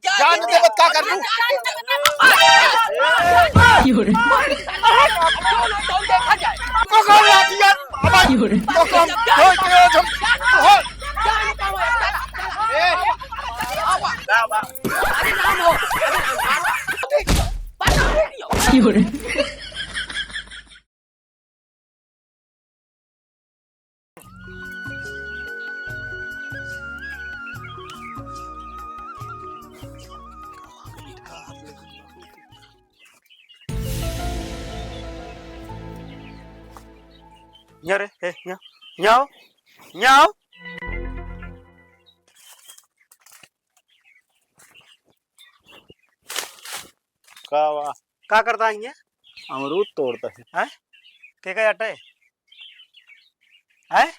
जान दे मत क्या कर लूं पकड़ लाठी यार हमारी तो कम होय के हम हो ए बाबा अरे नाम हो Nhớ đấy, ê, nhớ, nhớ, nhớ. क्या करता है ये? अमरूद तोड़ता है क्या जाता है? हैं?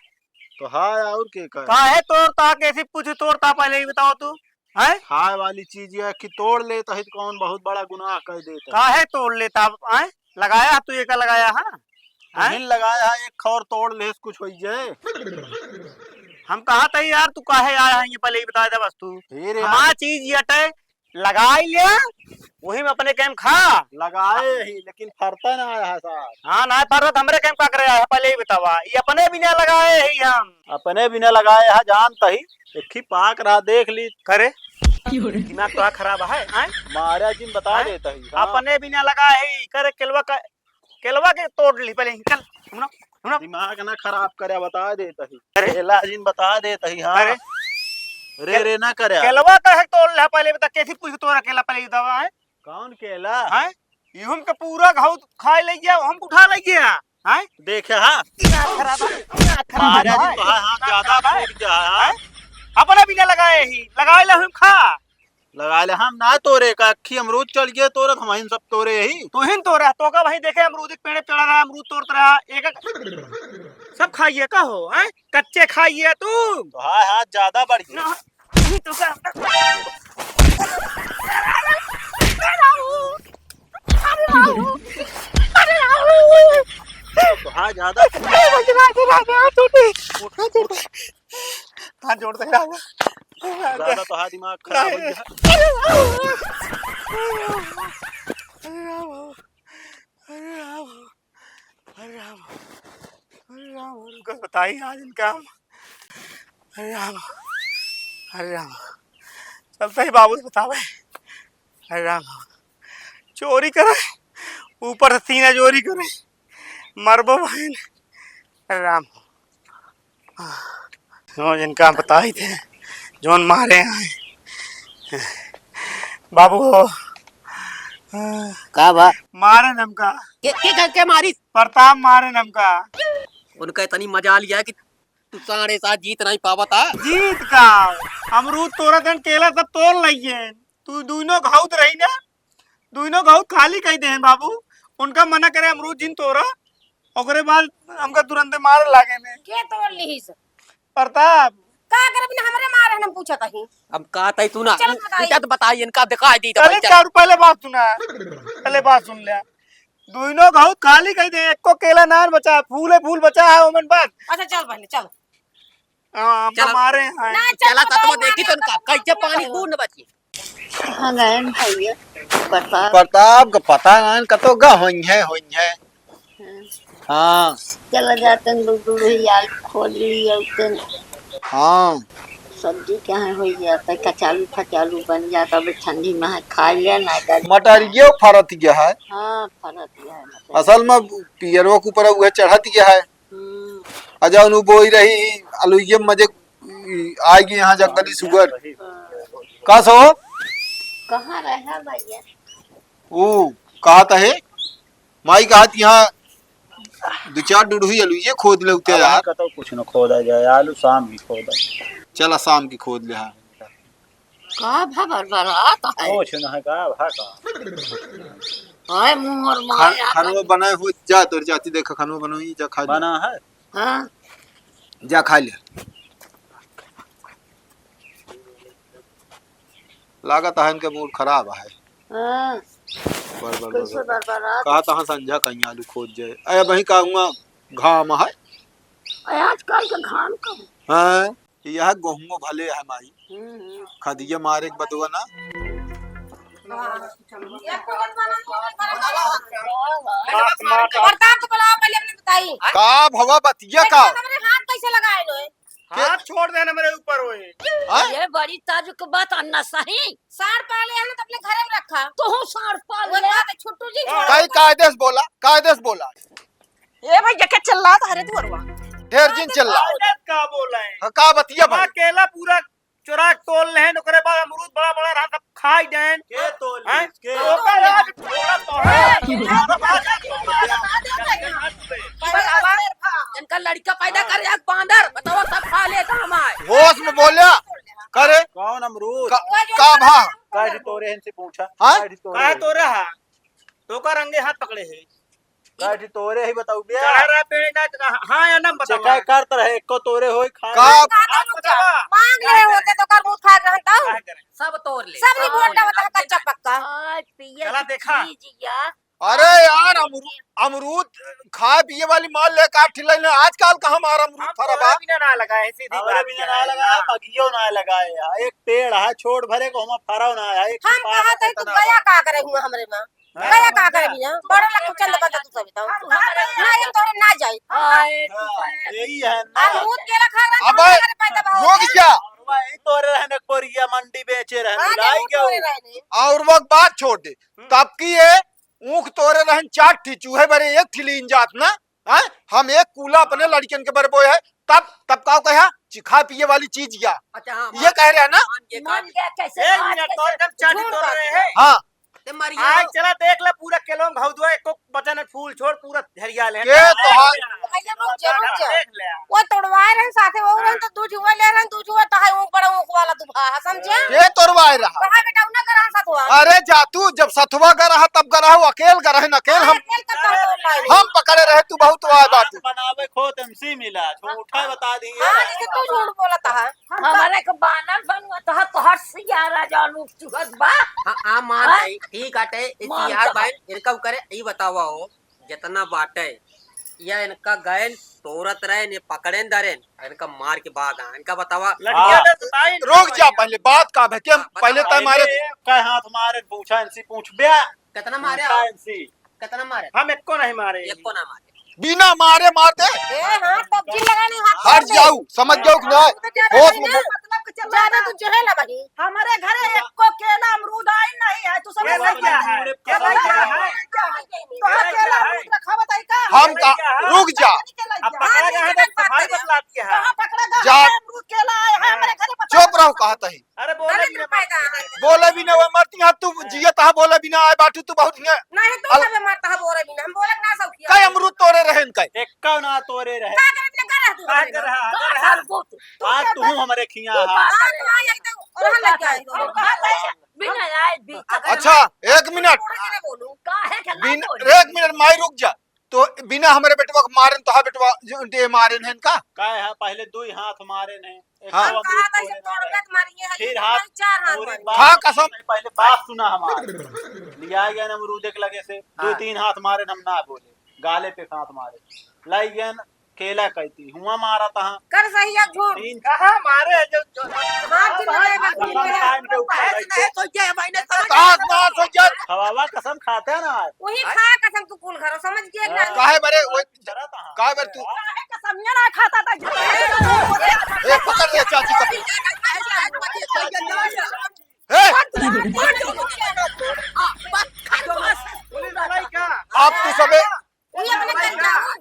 तो हाय और के का कहाँ है तोड़ता? कैसे पूछ तोड़ता पहले ही बताओ तू? हैं? हाय वाली चीज है कि तोड़ लेता है कौन बहुत बड़ा गुनाह कर देता कहाँ है तोड़ लेता? हैं? लगाया तू ये का लगाया हाँ? है हिल लगाया है एक खौर तोड़ ले कुछ हो जाए हम कहा था यार तू काहे आया है ये पहले ही बता दे बस तू। हमारा चीज ये है लगाई ले वही में अपने कैम खा लगाए ही लेकिन फरता ना आया साहब हाँ ना फरत हमरे कैम का करे है पहले ही बतावा ये अपने बिना लगाए ही हम अपने बिना लगाए है जानता ही एक ही पाक रहा देख ली करे दिमाग तो खराब है मारा जिन बता देता ही अपने बिना लगाए ही करे केलवा के तोड़ ली पहले चल सुनो दिमाग ना खराब करे बता देता ही केला जिन बता देता ही हाँ रे ना करे केलवा का है तोड़ ले पहले बता कैसे पूछ तोरा केला पहले दवा है कौन केला है हम के पूरा घाव खाए ले गया हम उठा ले गया है देखे हाँ खराब मारा जिन तो हाँ ज्यादा फूट जा है अपने बिना लगाए ही लगाए ले हम खा लगा ले हम ना तोरे का अखी अमरूद चढ़ गए तोरे हम सब तोरे ही तो हिन तोरा तो का भाई देखे अमरूद के पेड़ चढ़ा रहा अमरूद तोड़ता रहा एक सब खाइए का हो हैं कच्चे खाइए तू तो हाँ हाँ ज्यादा बढ़ गया तो का तो हाँ ज्यादा हाथ जोड़ दे रहा ज्यादा तो हाँ दिमाग खराब हो गया बताइए आज इनका अरे राम चलता ही बाबू से बतावे अरे राम चोरी करे ऊपर से सीना चोरी करे मरबो बहन अरे राम जिनका बताई थे जोन मारे हैं बाबू हो का बा मारे नमका के मारी प्रताप मारे नमका उनका इतनी मजा लिया कि तू साढ़े साथ जीत नहीं पावता जीत का अमरूद तोरा दन केला सब तोड़ लइए तू दोनों घाउत रही ना दोनों घाउत खाली कह दे बाबू उनका मना करे अमरूद जिन तोरा ओकरे बाद हमका तुरंत मार लागे ने के तोड़ लीस प्रताप का करे बिना हमरे मारे हम पूछत ही अब का तई तू ना चल बताई। इनका तो बताई इनका दिखा दी तो पहले चार पहले बात सुना पहले बात सुन ले दोनों घाउत खाली कह दे एक को केला नार बचा फूल बचा है ओमन बात अच्छा चल पहले चल हमका मारे हैं ना चला तत्व देखी तो इनका कैसे पानी दूर न बची हाँ गयन भैया प्रताप प्रताप का पता नहीं कतो गा होई है हाँ चला जाते दूर यार खोल लिया हाँ सब्जी कहाँ हो जाता है कचालू फचालू बन जाता है ठंडी में खा लिया ना कर मटरियो फरत गया है हाँ फरत गया है मतलब। असल में पियरो के ऊपर वह चढ़त गया है अजा नु बोई रही अलुये मजे आएगी यहाँ जंगली सुगर का सो कहाँ रहा भैया ओ कहा था है माई कहा यहाँ दो चार डुडुही अलुये खोद ले उते यार तो कुछ न खोदा जाए आलू शाम भी खोदा चला शाम की खोद ले हाँ का भबर बरात है कुछ न है का भाका हाय मुंह और मार खानवा बनाए हो जा तो जाती देखा खानवा बनाई जा खा बना है हाँ जा खा ले लागत है इनके मूड खराब है हाँ कैसे बरबरात कहा था संजा कहीं आलू खोद जाए अरे वही कहूँगा घाम है आजकल का घाम कम हाँ यह गेहूं भले है माई खदिया मारे के बतुआ ना प्रताप तो बुलाओ पहले हमने बताई का भवा बतिया का हमारे हाथ कैसे लगाए लो हाथ छोड़ देना मेरे ऊपर ओए। हाँ? ये बड़ी ताजुक बात अन्ना सही साड़ पाले हमने तो अपने घर में रखा तो हूँ साड़ पाल वो ले बात है, छुट्टू जी कई कायदे से बोला, कायदे से बोला, ए भाई जके चिल्ला था अरे तू अरवा ढेर दिन चल रहा आदत का बोला है। हाँ, का बतिया बा भाई केला पूरा चुरा के तोल लेहन ओकरे बाद अमरूद बड़ा बड़ा रहा सब खाई देन के तोल हैं के ओकर आज पूरा इनका लड़का पैदा कर एक बांदर बताओ सब खा लेता हमारे। होश में बोलिया करे कौन अमरूद का भा काहे तोरे इनसे पूछा हाँ? काहे तो रहा तो का रंगे हाथ पकड़े है काहे तोरे ही बताऊ बे चढ़ रहा पे ना हां या ना बताओ चकाय करत रहे एको तोरे होई खा का मांग रहे होते तो कर मुंह खा रहता काहे करे सब तोड़ ले सब रिपोर्ट बता कच्चा पक्का चला देखा अरे यार अमरूद खाए पिए वाली माल ले काट ठिलाई ने आजकल कहाँ मारा अमरूद फरा बा बिना ना लगा है सीधी हमारे बात बिना ना लगा बगियो ना लगाए है एक पेड़ है छोड़ भरे को हम फराव ना है एक हम कहा था तू गया का करे हुआ हमरे में गया का करे बिना बड़ा लख चंद बता तू सब बताओ ना ये तोरे ना जाई यही है ना अमरूद केला खा रहा अबे पैदा भाव रुक जा वही तोरे रहने कोरिया मंडी बेचे रहने लाई आज क्यों तोरे रहने और वक्त बात छोड़ दे तब की ये ऊख तोरे रहन 4 ठी चूहे बरे 1 ठी लीन जात ना हैं हम एक कूला अपने लड़कियन के बरबोय है तब का कहा खा पिए वाली चीज या अच्छा हाँ ये कह रहे हैं ना मान गया कैसे एक मिनट और कब चाटी तोड़ रहे हैं हाँ ते मरिया आज चला देख ले पूरा किलो में घाव दो एक बचन फूल छोड़ पूरा हरियाल है के तो हाँ भैया रुक जा रुक जा देख ले वो तोड़वाए रहन साथे वो रहन तो दूध हुआ ले रहन दूध हुआ तो है ऊक बड़ा ऊक वाला तू भा समझे के तोड़वाए रहा कहा बेटा उना करा साथ हुआ अरे जातू जब सथवा गा रहा तब गा रहा अकेल गा रहे अकेल हम पकड़े रहे तू बहुत आए बात बनावे खोत एमसी मिला झूठा बता दिए हां जैसे तू झूठ बोला था हमारे को बानर बनवा तो हर सियारा जानू चुहत बा हाँ मान गई ठीक आटे इसी यार भाई इनका करे ये बतावा हो जितना बाटे या इनका गए तोरत रहे ने पकड़े दरे इनका मार के भाग इनका बतावा लड़कियां तो बताई रुक जा पहले बात का है कि हम पहले तय मारे कहे हाथ मारे पूछा इनसे पूछ बे कितना मारे पूछा इनसे कितना मारे हम एक को नहीं मारे एक को ना मारे बिना मारे मार दे ए हां पबजी लगाने हाथ हट जाऊ समझ जाऊ कि नहीं होश में मतलब कि ज्यादा तू जहेला बही हमारे घरे एक को केला अमरूद आई नहीं है तू समझ केला क्या है केला क्या है तो हां केला अमरूद रखा बताई का हम का रुक जा अब पकड़ा गया है तो सफाई बतलाती है कहां पकड़ा गया जा अमरूद केला आया है हमारे घरे चुप रहो कहता ही अरे बोले भी ना बोले भी ना वो मरती है तू जियत है बोले भी ना आए बाटू तू बहुत नहीं तू सब मारता है बोले बिना हम बोले ना सब किया कई अमरूद तोड़े रहे कई एक ना तोरे रहे का करे बिना कर तू काय कर रहा है आज तू हमारे खिया हा हां तू आ जाई तो और लग जाए बिना आए भी अच्छा 1 मिनट बोलूं काहे के बिना 1 मिनट माई रुक जा तो बिना हमारे बेटवा को मारन तो हा बेटवा दे मारन है इनका काय है पहले 2 हाथ मारे ने एक हाँ। तो कहा अमरूद था तोरे ये ना रहे। तोड़गत मारी है फिर हाथ चार हाथ पूरी मारी बात- खा कसम। पहले बात सुना हमारे लिया गया ना अमरूद एक लगे से 2-3 हाथ मारे हम ना बोले गाले पे हाथ मारे लाई गया न केला कहती हुआ मारा था कर सही है झूठ 3 कहा मारे जो हाथ की लगे टाइम के ऊपर नहीं तो ये महीने ताक मार सो जा खवावा कसम खाते हैं ना आज वही खा कसम तू कुल घर समझ के ना काहे बरे जरा था काहे बर तू कसम ना खाता था ए पकड़ ले चाची का ए क्या आप तू सबे ये अपने घर जाओ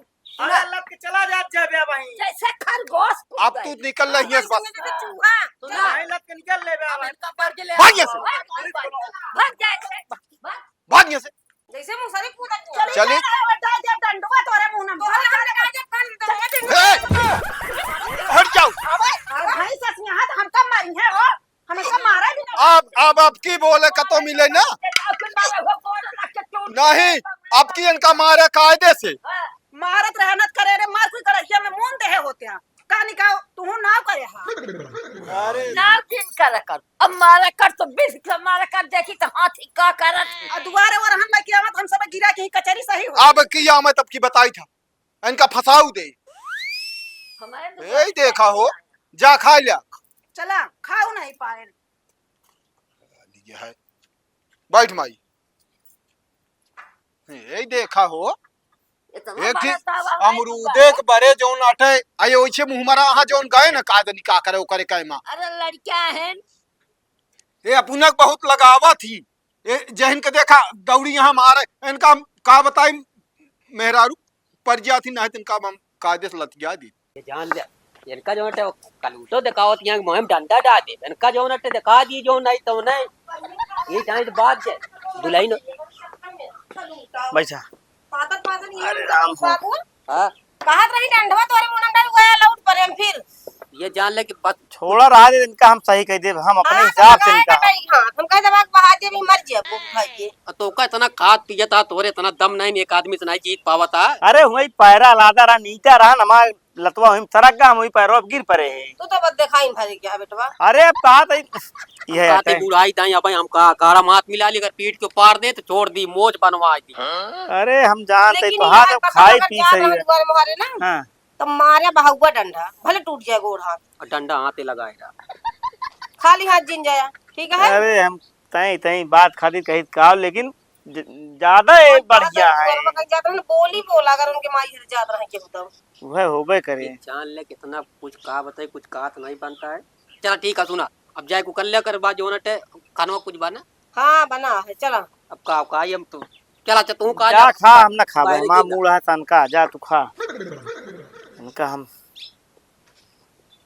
अरे अल्लाह के चला जा बे भाई जैसे खरगोश अब तू निकल रही है बस चूहा नहीं लत के निकल ले बे भाई इनका पर के ले भाग यहाँ से भाग जाए भाग यहाँ से जैसे मुसरी कूदा चली डंडुआ तोरे मुंह में बोल हमने कहा जे कान ए, हट जाओ भाई सच में हाथ हमका मारी है ओ हमें सब मारा भी ना अब की बोले कतो मिले ना नहीं अब की इनका मारे कायदे से मारत रहनत करे रे मार कोई कड़हिया में मुंह देहे होते हैं कहानी का तू नाव करे हां अरे नाव दिन कर अब मारा कर तो बिल मारा कर देखी तो हाथी का करत दुआरे और हम में कियामत हम सब गिरा के ही कचरी सही हो अब किया मैं तब की बताई था इनका फसाऊ दे हमारे यही देखा हो जा खा लिया चला खाओ नहीं पाए ये है बैठ माई। यही देखा हो एक थी अमरूदे के बरे जोन अटे आये ओइसे मुंह मरा आहा जोन गए न कादनी का करे ओकरे कहमा अरे लड़कियां हैं ये अपनक बहुत लगावा थी। ये जहन के देखा दौड़ी यहाँ मारे इनका का बताई मेहरारू पर जाती ना इनका हम कायदे से लतिया दी। ये जान ले इनका जो है कलूटो दिखावत यहाँ मोहम डंडा डाल दे इनका जो है दिखा दी जो नहीं तो नहीं ये जाने बात है दुलाई न बैठा अरे राम हां कहा रही डंडवा तोरे मुंडा गया लौट पर हम फिर ये जान ले कि बस छोड़ा रहा दे इनका हम सही कह दे हम अपने हिसाब से इनका हां हम कह दबा बहा दे भी मर जे भाई के तो का इतना खाद पिया था तोरे इतना दम नहीं एक आदमी से नहीं जीत पावा था। अरे वही पैरा लादा रहा नीचा रहा नमा लतवा हम सरक गा हम वही पैरो अब गिर पड़े हैं। तू तो बस दिखाई भर गया बेटवा। अरे अब कहा था ये काते बुढ़ाई दाई अब हम का कारा मात मिला ली अगर पीठ के पार दे तो छोड़ दी मोज बनवा दी। अरे हम जानते लेकिन तो यार हाथ पता खाई अगर पी चार सही है। दुआर मारे ना हाँ तो मारे बहुआ डंडा भले टूट जाए गोड़ हाथ और डंडा हाथे लगाएगा खाली हाथ जिन जाया ठीक है। अरे हम तई तई बात खातिर कही का लेकिन ज्यादा बढ़िया है बोली बोला अगर उनके माई से ज्यादा रहे के बताओ वह होबे करे। जान ले कितना कुछ कहा बताए कुछ कहा तो नहीं बनता है। चला ठीक है सुना अब जाए को कर ले कर बात जो नटे खाना कुछ बना हाँ बना है चला अब का हम तो चला तू का जा खा हम ना खाबे बाहर मां गिर मूड है तनका जा तू खा इनका हम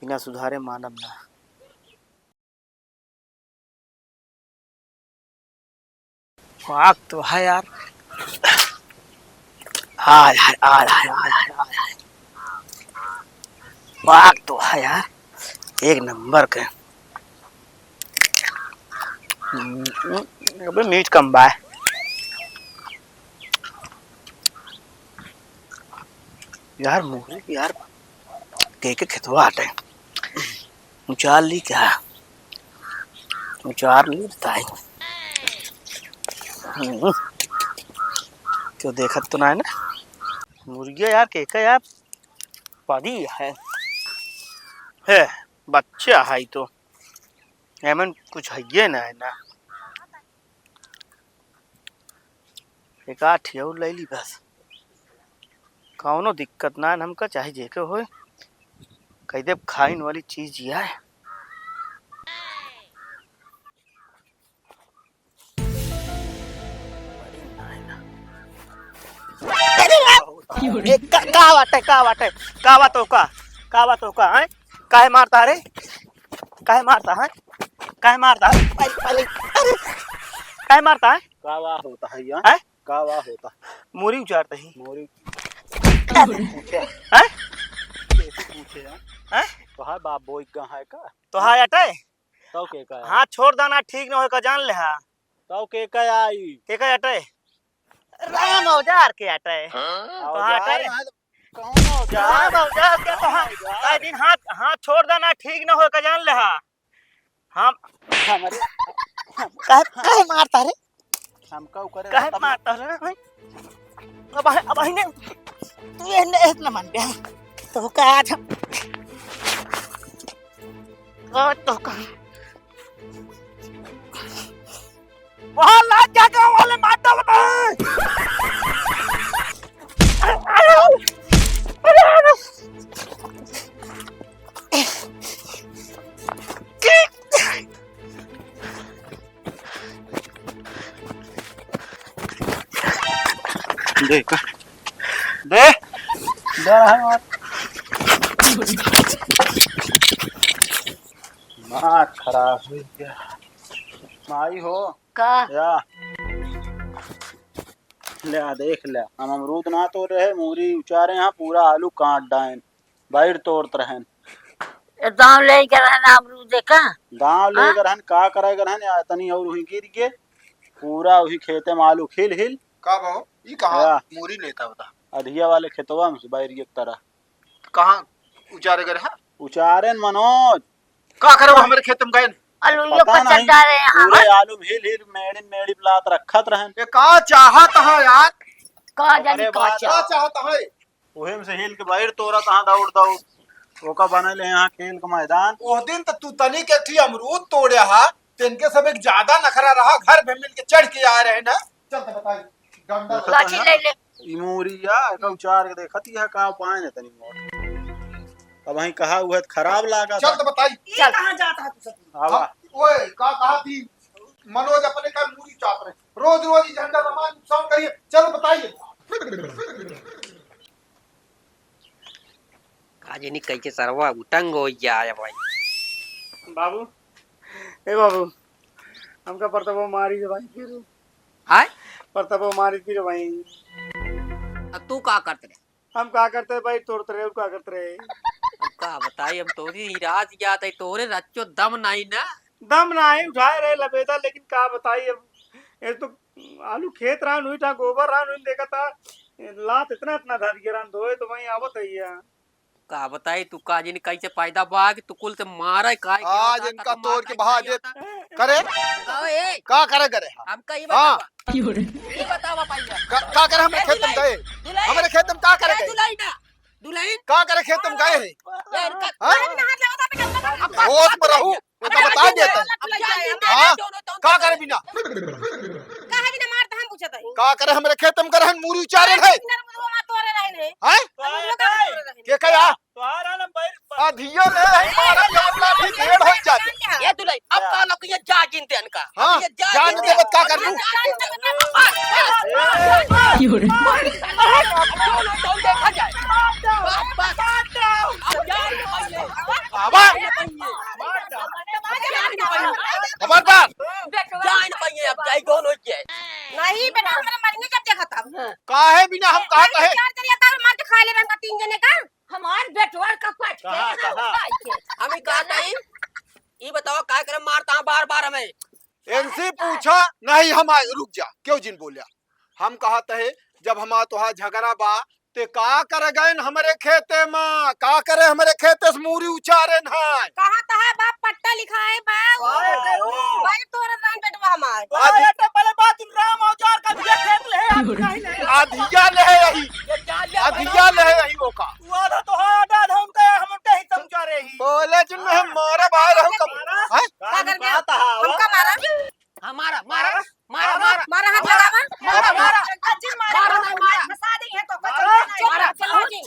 बिना सुधारे मानब ना। वाक तो है यार वाक तो है यार एक नंबर के। अबे मीट कम बा यार मुझे यार के खेतवा हटे उचार ली क्या उचार ली बताई क्यों देखत तो ना है ना मुर्गिया यार के यार पदी है बच्चा है तो एमन कुछ है ना है ना एक आठ ले ली बस कौनो दिक्कत ना हमका चाहे जेके हो कह दे खाइन वाली चीज यह है। का बात हो का है काहे मारता रे काहे मारता है काहे मारता है काहे मारता है कावा होता है यार हैं कावा होता मोरी उचारता ही मोरी हैं पूछे यार हैं तो है बाप बोई का है का तो हाय अटे तो के का हाथ छोड़ देना ठीक न हो का जान ले हा तो के का आई के का अटे राम औजार के अटे तो हाथ अटे कौन औजार राम औजार के तो हाथ दिन हाथ छोड़ देना ठीक न हो का जान ले हा हम हमारे काहे मारता रे हमका करे काहे मारता रे भाई अब ने तू ये इतना मान गया तो का था तो का वहां लाग क्या गांव वाले मार डालता देख दे माँ खराब हुई क्या माई हो का या ले आ देख ले हम अमरूद ना तोड़ रहे मूरी उचारे यहाँ पूरा आलू काट डायन बाहर तोड़त रहन दाम ले के रहना अमरूद का दाव ले रहन का करे रहन या तनी और हुई गिर के पूरा वही खेते में आलू खिल हिल का भाव ये कहाँ या। मूरी लेता बता अधिया वाले खेतवा में बाहर एक तरह कहाँ उचारे करे हा उचारेन मनोज का करे वो हमारे खेत में गए अलुइयो पता पर नहीं चढ़ा रहे हैं पूरे आलू हिल हिल मेड़िन मेड़ी लात रखत रहन ये का चाहत है यार का जानी अरे का बात- चाह का चाहत है उहे में से हिल के बाहर तोरा कहाँ दौड़ दौड़ ओका बनल है यहाँ खेल का मैदान ओह दिन तो तू तनी के थी अमरूद तोड़े हा तिनके सब एक ज्यादा नखरा रहा, घर में मिल के चढ़ के आ रहे ना। चल तो बताई गंडा लाठी ले ले इमोरिया का उचार के देखती है का पाए न तनी मोर अब वही कहा हुआ खराब लागा चल तो बताई। ये कहाँ जाता है तू सब आवा ओए का कहा थी मनोज अपने का मूरी चाप रहे, रोज रोज ही झंडा रमान नुकसान करिए। चल बताइए। काजे नहीं कहीं के सरवा उटंग हो जाए भाई। बाबू ए बाबू हमका परतबो मारी दे भाई फिर हाय परतबो मारी फिर भाई। अब तू का करते रे? हम का करते भाई तोड़ते रहे क्या करते रहे। अब का बताई हम तोरी राज जात है तोरे रच्चो दम नहीं ना। दम ना है उठाए रहे लपेटा, लेकिन का बताई अब ये तो आलू खेत रहा हुई था गोबर रहा हुई देखा था लात इतना इतना धर गिरा धोए तो वही आवत है। का बताई तू काजे नहीं कहीं से पैदा बाग तू कुल से मारा काय आज इनका तोड़ के बहा दे करे ए का करे करे। हम कहीं हाँ ये बतावा पाइया का करे हमारे खेत में गए, हमारे खेत में का करे गए, दुलाइना दुलाइन का करे खेत में गए हैं। ये इनका हाँ? होश में रहूं वो तो बता देते हैं। हाँ का करे बिना काहे बिना मारता हम पूछत हई का करे हमारे खेत में करे मूरी उचारे है। वो मा तोरे रहे हैं के कया तो आ रहा ना भाई अधियो ले है मारा जवरला भी ढेर हो जाते। ये दुलाइन अब का लोग ये जा गिनते इनका हाँ जान दे बत का कर लूं। देखा जाए बस अब आवा खबरदार जान पाइए अब जाई कौन हो जाए नहीं बेटा हमारे मरेंगे जब देखा तब काहे बिना हम कहा कहे चार जरिया तार मार के खा ले रंगा 3 जने का हमार बेटवा का पट हमें कहा नहीं ये बताओ काय करे मारता बार बार हमें। इनसे पूछा नहीं हम आए रुक जा क्यों जिन बोलिया। हम कहते है जब हम तुहा झगड़ा बा ते का कर गए हमारे खेते में का करे हमारे खेते से मूरी उचारे न है। कहा तो है बाप पट्टा लिखा है बा भाई तोरे रान बेटवा हमार पहले बात राम औजार का भी खेत ले अधिया ले है यही अधिया ले है यही वो का वादा तो है आदा हम के हम के ही समझा रहे ही बोले जिन में हम मारा बाहर हम कब हैं का कर गया हमका मारा हमारा मारा मारा मारा मारा हाथ लगावा मारा मारा जिन मारा मारा फंसा दी है तो मारा चलो जी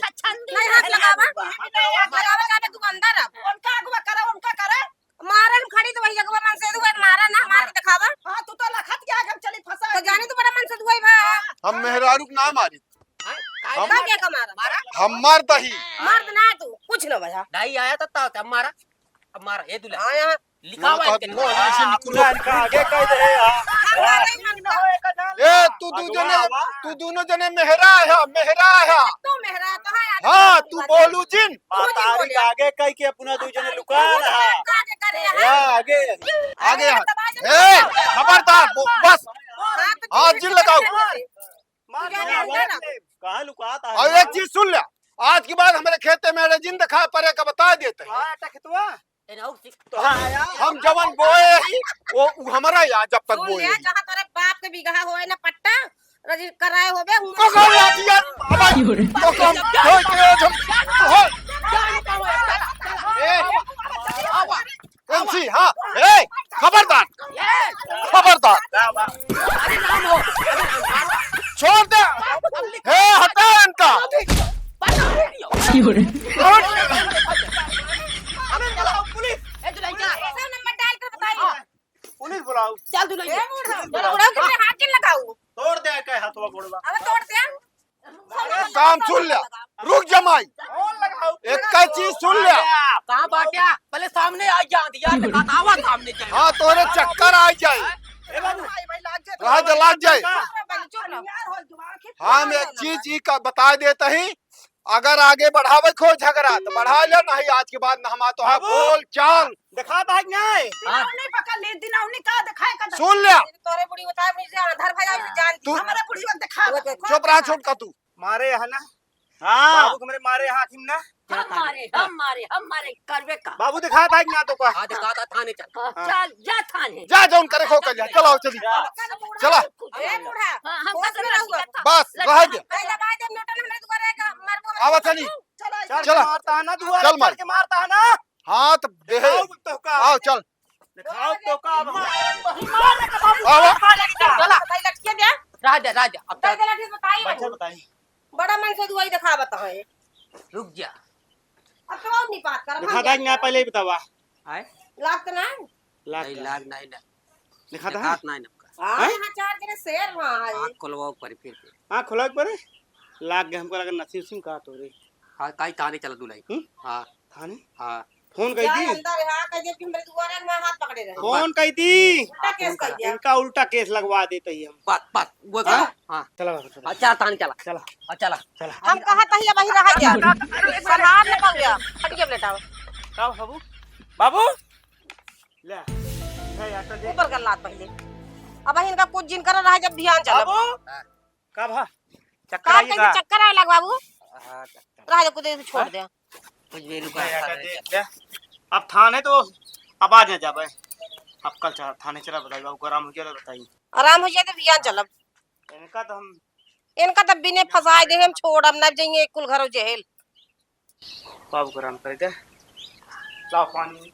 नहीं हाथ लगावा लगावा का तू अंदर अब उनका अगवा करा उनका करे मारन खड़ी तो वही जगह मन से दुआ मारा ना मार के दिखावा हां तू तो लखत क्या हम चली फंसा तो जाने तो बड़ा मन से दुआ भा हम मेहरारू ना मारी का क्या का मारा हम मारता ही मार ना तू कुछ ना भैया नहीं आया था हमारा अब मारा ये दुला हां यहां लिखा हुआ है इनके मोह से निकलो इनका आगे कह दे ए तू दोनों जने मेहरा है तू मेहरा तो है हाँ तू बोलू जिन तारीख आगे कह के अपना दू जने लुकान है आगे करे या आगे आगे ए खबरदार बस हाथ जिन लगाओ। कहाँ लुकाता और एक चीज सुन ले आज के बाद हमारे खेते में जिन दिखा पड़े का बता देते हैं। तो आया हम जवन बोए ही वो हमारा या जब तक बोए ही। जहां तोरे बाप के बिगहा होए ना पट्टा रजिस्टर कराए होबे तो कर ला दिया हमारे तो कम होय के हम ए एमसी हां ए खबरदार छोड़ दे हे हटा इनका नंबर डाल कर बताइए पुलिस बुलाओ चल दुलाइन ए बुढ़ा के हाथ के लगाऊ तोड़ दे के हाथवा गोड़वा अब तोड़ दे काम सुन ले रुक जमाई एक का चीज सुन ले कहां बाटिया पहले सामने आ जा यार बतावा सामने जाए हाँ तोरे चक्कर आ जाए ए बाबू रहा जला जाए। चुप रहो हम एक चीज ही का बता देते ही अगर आगे बढ़ावे खो झगड़ा तो बढ़ा ले नहीं आज के बाद न हम तो है बोल चाल दिखा भाग नहीं नहीं पकड़ ले दिन उन्हीं का दिखाए का सुन ले तोरे बुढ़ी बताए मुझे आधार भजा जान तू हमारे बुढ़ी वक्त दिखा चुप रहा छोड़ का तू मारे है ना हाँ बाबू हमारे मारे हाकिम ना हम मारे करवे का बाबू दिखा भाग ना तो का आज कहा था थाने चल चल जा थाने जा जौन करे खो कर जा चलाओ चली चला ए बूढ़ा हम होश में रहूगा बस रह दे पहले बाद नोटन हमरे दुआरे का मारबो आवा चली चल चला। मारता है ना दुआ चल मार। के मारता है ना हाँ तो देहे तो का आओ चल दिखाओ तो का अब बताई लटके दे राजा राजा अब बताई दे लटके बताई बच्चा बताइए बड़ा मन से दुआई दिखा बता है रुक जा। अब तो और नहीं बात कर दिखा था पहले ही बतावा आए लाग तो ना नहीं लाग नहीं ना दिखा था दिखात नहीं नमका। हां यहाँ चार जने शेर वहां है आँख खुलवाओ पर फिर हाँ खुला पर लाग गया हमको लगा नसीब सिंह काट हो रही हाँ काई थाने चला दुलाई। हाँ थाने हाँ फोन कही जा थी अंदर हां कह दे कि मेरे दुआरे में हाथ पकड़े रहे फोन कही थी उल्टा केस कर दिया इनका उल्टा केस लगवा देते ही हम बात वो करो। हाँ चला चला अच्छा थाने चला चला हाँ चला चला हम कहा तहिया वही रह गया संभाल ले पाऊंगा हट के बेटा का बाबू बाबू ले है यार दे ऊपर कर लात पहले अब इनका कुछ जिन कर रहा है जब ध्यान चला बाबू का भा चक्कर का आएगा कैसे चक्कर आए लग बाबू हाँ रहा जो कुछ छोड़ दे कुछ भी रुका ले अब थाने तो अब आज न जाबे अब कल चला थाने चला बताइए बाबू को आराम हो गया बताइए आराम हो जाए तो ध्यान चलब इनका तो हम इनका तो बिने फसाए दे हम छोड़ हम न जाएंगे कुल घरों जेल बाबू को आराम कर दे लाओ पानी